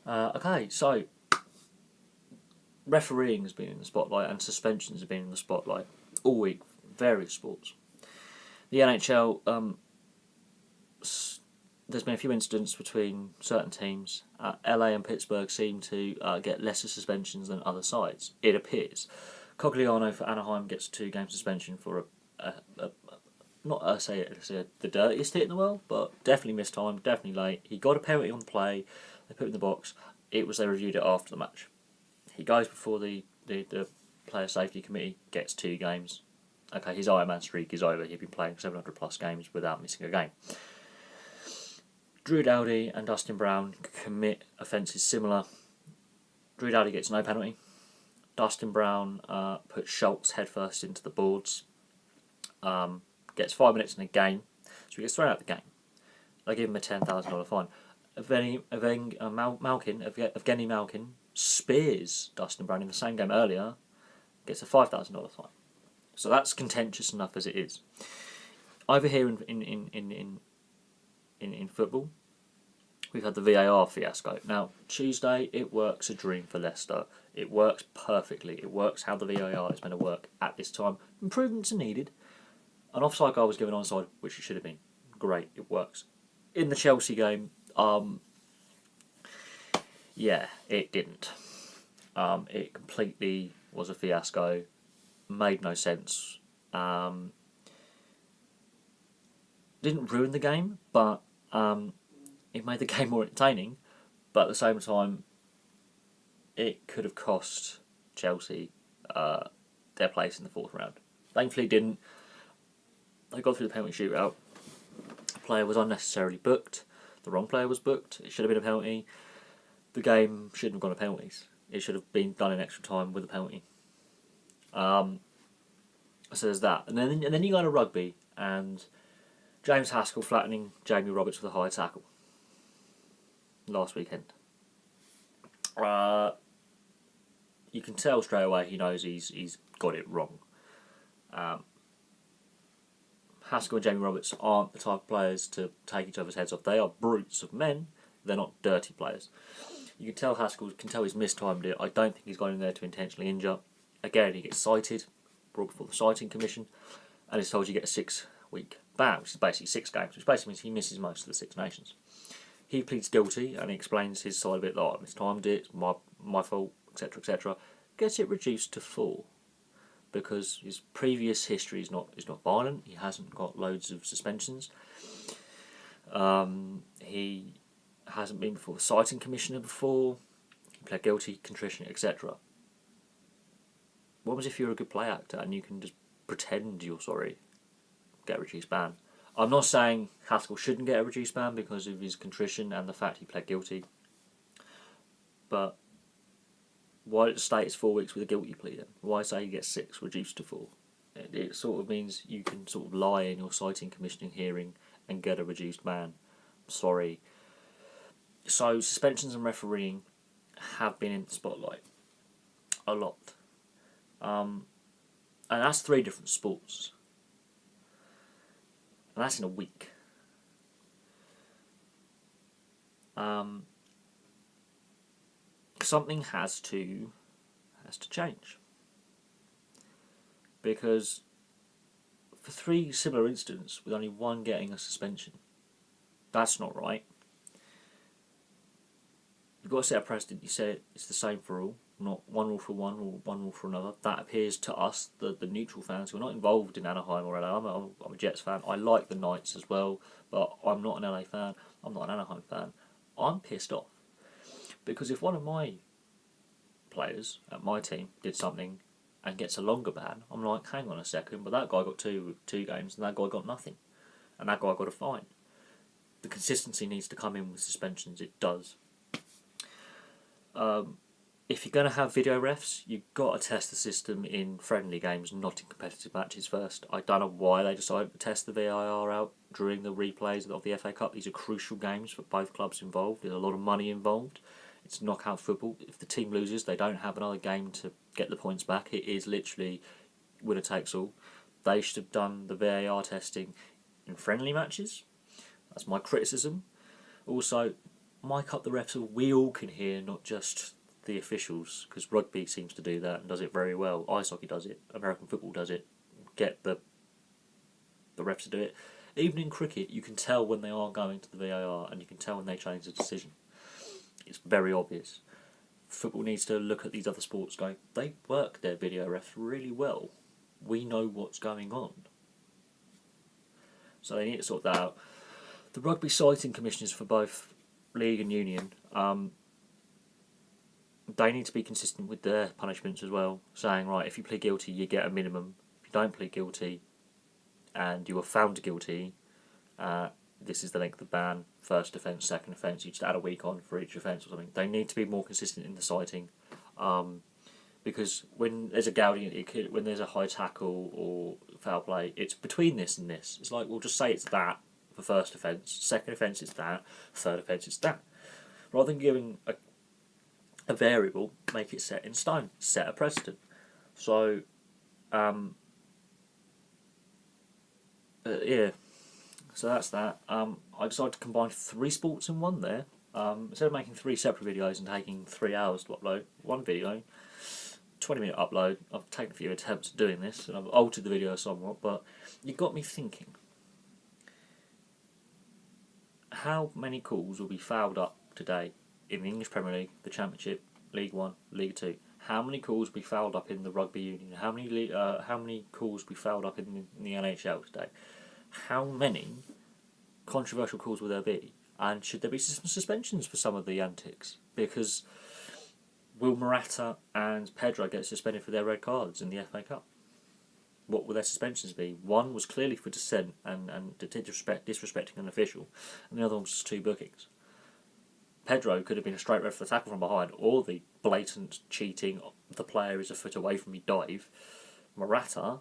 Okay, so refereeing has been in the spotlight and suspensions have been in the spotlight all week. Various sports. The NHL, there's been a few incidents between certain teams. LA and Pittsburgh seem to get lesser suspensions than other sides. It appears. Cogliano for Anaheim gets a 2-game suspension for a not say the dirtiest hit in the world, but definitely missed time, definitely late. He got a penalty on the play. They put it in the box. They reviewed it after the match. He goes before the player safety committee, gets 2 games. Okay, his Iron Man streak is over. He'd been playing 700 plus games without missing a game. Drew Doughty and Dustin Brown commit offences similar. Drew Doughty gets no penalty. Dustin Brown puts Schultz headfirst into the boards. Gets 5 minutes in a game, so he gets thrown out of the game. They give him a $10,000 fine. Evgeny Malkin spears Dustin Brown in the same game earlier, gets a $5,000 fine. So that's contentious enough as it is. Over here in football, we've had the VAR fiasco. Now, Tuesday, it works a dream for Leicester. It works perfectly. It works how the VAR is meant to work at this time. Improvements are needed. An offside goal was given onside, which it should have been. Great, it works. In the Chelsea game, yeah, it didn't. It completely was a fiasco. Made no sense. Didn't ruin the game, but it made the game more entertaining. But at the same time, it could have cost Chelsea their place in the fourth round. Thankfully, it didn't. They got through the penalty shootout. The player was unnecessarily booked. The wrong player was booked. It should have been a penalty. The game shouldn't have gone to penalties. It should have been done in extra time with a penalty. So there's that. And then you go to rugby, and James Haskell flattening Jamie Roberts with a high tackle last weekend. You can tell straight away he knows he's got it wrong. Haskell and Jamie Roberts aren't the type of players to take each other's heads off. They are brutes of men. They're not dirty players. You can tell he's mistimed it. I don't think he's gone in there to intentionally injure. Again, he gets cited, brought before the citing commission, and is told you get a 6-week ban, which is basically 6 games, which basically means he misses most of the Six Nations. He pleads guilty and he explains his side of it, like I mistimed it, my fault, etc., etc. Gets it reduced to 4. Because his previous history is not violent. He hasn't got loads of suspensions. He hasn't been before the citing commissioner before. He pled guilty, contrition, etc. What was if you're a good play actor and you can just pretend you're sorry, get a reduced ban? I'm not saying Haskell shouldn't get a reduced ban because of his contrition and the fact he pled guilty. But why did it state it's 4 weeks with a guilty plea then? Why say you get 6 reduced to 4? It sort of means you can sort of lie in your citing commissioning hearing and get a reduced ban. Sorry. So suspensions and refereeing have been in the spotlight a lot. And that's 3 different sports. And that's in a week. Something has to change, because for 3 similar incidents with only 1 getting a suspension, that's not right. You've got to set a precedent. You say it's the same for all, not one rule for one or one rule for another. That appears to us, the neutral fans who are not involved in Anaheim or LA. I'm a Jets fan. I like the Knights as well, but I'm not an LA fan. I'm not an Anaheim fan. I'm pissed off because if one of my players at my team did something and gets a longer ban, I'm like, hang on a second, but that guy got two games and that guy got nothing, and that guy got a fine. The consistency needs to come in with suspensions. It does. If you're going to have video refs, you've got to test the system in friendly games, not in competitive matches first. I don't know why they decided to test the VAR out during the replays of the FA Cup. These are crucial games for both clubs involved. There's a lot of money involved. It's knockout football. If the team loses, they don't have another game to get the points back. It is literally winner takes all. They should have done the VAR testing in friendly matches. That's my criticism. Also, mic up the refs so we all can hear, not just the officials, because rugby seems to do that and does it very well. Ice hockey does it. American football does it. Get the refs to do it. Even in cricket, you can tell when they are going to the VAR, and you can tell when they change the decision. It's very obvious. Football needs to look at these other sports going, they work their video refs really well. We know what's going on. So they need to sort that out. The rugby citing commissioners for both league and union, they need to be consistent with their punishments as well, saying, right, if you plead guilty, you get a minimum. If you don't plead guilty and you are found guilty, this is the length of ban. First offence, second offence, you just add a week on for each offence or something. They need to be more consistent in the citing, because when there's a gouging, when there's a high tackle or foul play, it's between this and this. It's like, we'll just say it's that for first offence, second offence it's that, third offence it's that. Rather than giving a variable, make it set in stone, set a precedent. So, yeah, so that's that. I decided to combine 3 sports in one there. Instead of making 3 separate videos and taking 3 hours to upload, one video, 20-minute upload. I've taken a few attempts at doing this and I've altered the video somewhat, but it got me thinking. How many calls will be fouled up today in the English Premier League, the Championship, League One, League Two? How many calls will be fouled up in the Rugby Union? How many calls will be fouled up in the NHL today? How many controversial calls will there be? And should there be some suspensions for some of the antics? Because will Morata and Pedro get suspended for their red cards in the FA Cup? What will their suspensions be? One was clearly for dissent and disrespecting an official, and the other one was just 2 bookings. Pedro could have been a straight red for the tackle from behind, or the blatant cheating, the player is a foot away from me dive. Morata,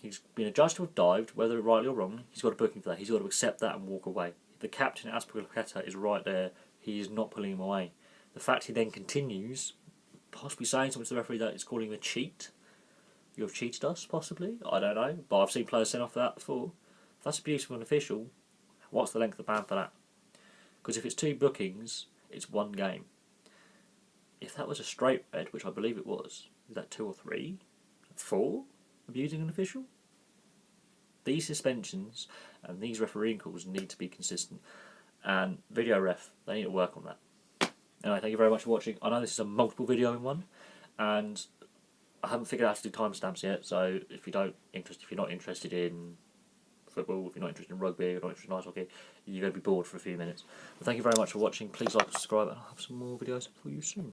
he's been adjudged to have dived, whether rightly or wrongly, he's got a booking for that. He's got to accept that and walk away. The captain, Azpilicueta, is right there. He is not pulling him away. The fact he then continues, possibly saying something to the referee that is calling him a cheat. You have cheated us, possibly? I don't know, but I've seen players sent off for that before. If that's abuse of an official, what's the length of the ban for that? Because if it's 2 bookings, it's 1 game. If that was a straight red, which I believe it was, is that 2 or 3? 4? Abusing an official? These suspensions and these refereeing calls need to be consistent. And video ref, they need to work on that. Anyway, thank you very much for watching. I know this is a multiple video in one, and I haven't figured out how to do timestamps yet, so if you're not interested in football, if you're not interested in rugby, if you're not interested in ice hockey, you're going to be bored for a few minutes. But thank you very much for watching. Please like and subscribe, and I'll have some more videos for you soon.